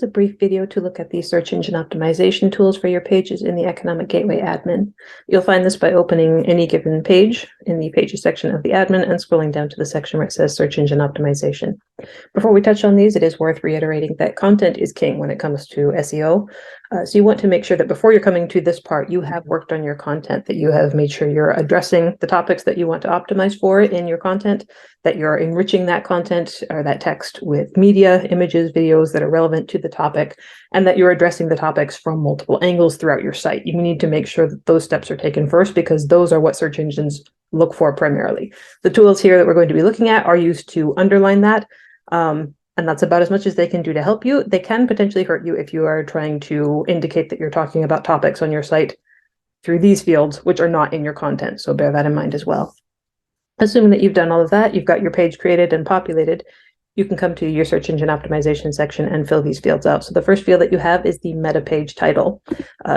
is a brief video to look at the search engine optimization tools for your pages in the Economic Gateway admin. You'll find this by opening any given page in the Pages section of the admin and scrolling down to the section where it says Search Engine Optimization. Before we touch on these, it is worth reiterating that content is king when it comes to SEO. So you want to make sure that before you're coming to this part, you have worked on your content, that you have made sure you're addressing the topics that you want to optimize for in your content, that you're enriching that content or that text with media, images, videos that are relevant to the topic, and that you're addressing the topics from multiple angles throughout your site. You need to make sure that those steps are taken first, because those are what search engines look for primarily. The tools here that we're going to be looking at are used to underline that. And that's about as much as they can do to help you. They can potentially hurt you if you are trying to indicate that you're talking about topics on your site through these fields, which are not in your content. So bear that in mind as well. Assuming that you've done all of that, you've got your page created and populated, you can come to your search engine optimization section and fill these fields out. So the first field that you have is the meta page title.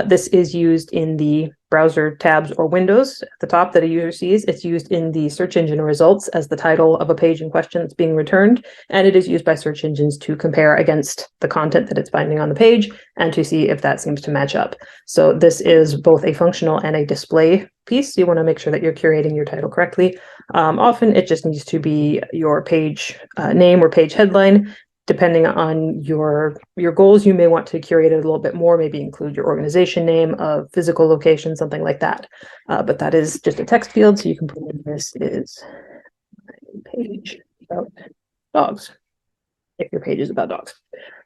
This is used in the browser tabs or windows at the top that a user sees. It's used in the search engine results as the title of a page in question that's being returned, and it is used by search engines to compare against the content that it's finding on the page and to see if that seems to match up. So this is both a functional and a display piece. You want to make sure that you're curating your title correctly. Often it just needs to be your page name or page headline. Depending on your goals, you may want to curate it a little bit more, maybe include your organization name, a physical location, something like that. But that is just a text field, so you can put in this is my page about dogs, if your page is about dogs.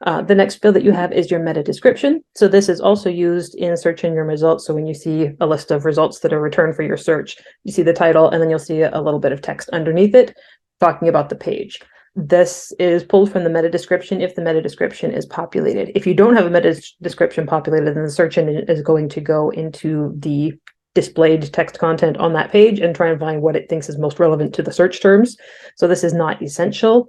The next field that you have is your meta description. So this is also used in search engine results. So when you see a list of results that are returned for your search, you see the title, and then you'll see a little bit of text underneath it talking about the page. This is pulled from the meta description if the meta description is populated. If you don't have a meta description populated, then the search engine is going to go into the displayed text content on that page and try and find what it thinks is most relevant to the search terms. So this is not essential,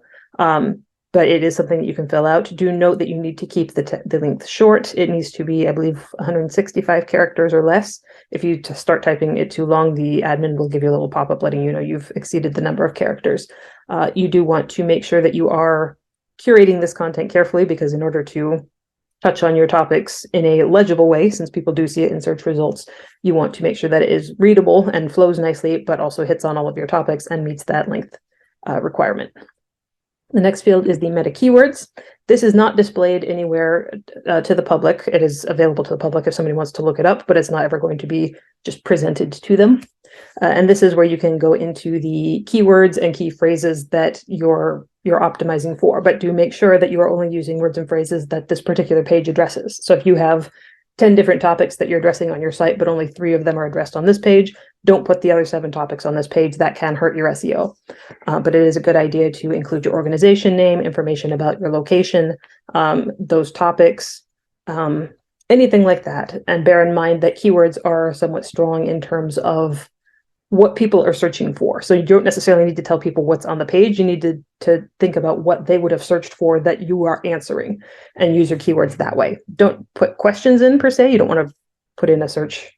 but it is something that you can fill out. Do note that you need to keep the length short. It needs to be, I believe, 165 characters or less. If you start typing it too long, the admin will give you a little pop-up letting you know you've exceeded the number of characters. You do want to make sure that you are curating this content carefully, because in order to touch on your topics in a legible way, since people do see it in search results, you want to make sure that it is readable and flows nicely, but also hits on all of your topics and meets that length requirement. The next field is the meta keywords. This is not displayed anywhere to the public. It is available to the public if somebody wants to look it up, but it's not ever going to be just presented to them. And this is where you can go into the keywords and key phrases that you're optimizing for, but do make sure that you are only using words and phrases that this particular page addresses. So if you have 10 different topics that you're addressing on your site, but only 3 of them are addressed on this page, don't put the other 7 topics on this page. That can hurt your SEO. But it is a good idea to include your organization name, information about your location, those topics, anything like that. And bear in mind that keywords are somewhat strong in terms of what people are searching for. So you don't necessarily need to tell people what's on the page. You need to think about what they would have searched for that you are answering and use your keywords that way. Don't put questions in per se. You don't want to put in a search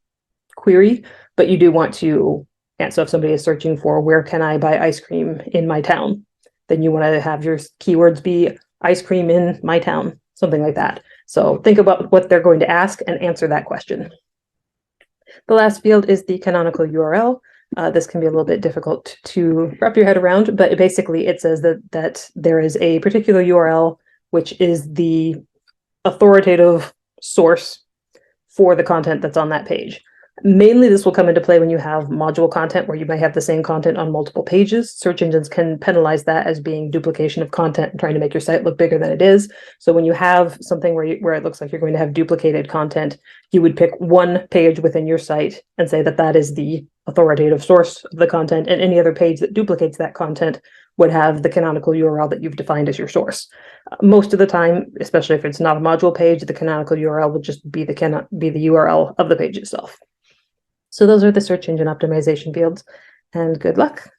query, but you do want to answer. So if somebody is searching for where can I buy ice cream in my town, then you want to have your keywords be ice cream in my town, something like that. So think about what they're going to ask and answer that question. The last field is the canonical URL. This can be a little bit difficult to wrap your head around, but basically it says that there is a particular URL, which is the authoritative source for the content that's on that page. Mainly this will come into play when you have module content where you might have the same content on multiple pages. Search engines can penalize that as being duplication of content and trying to make your site look bigger than it is. So when you have something where it looks like you're going to have duplicated content, you would pick one page within your site and say that that is the authoritative source of the content, and any other page that duplicates that content would have the canonical URL that you've defined as your source. Most of the time, especially if it's not a module page, the canonical URL will just be the URL of the page itself. So those are the search engine optimization fields, and good luck.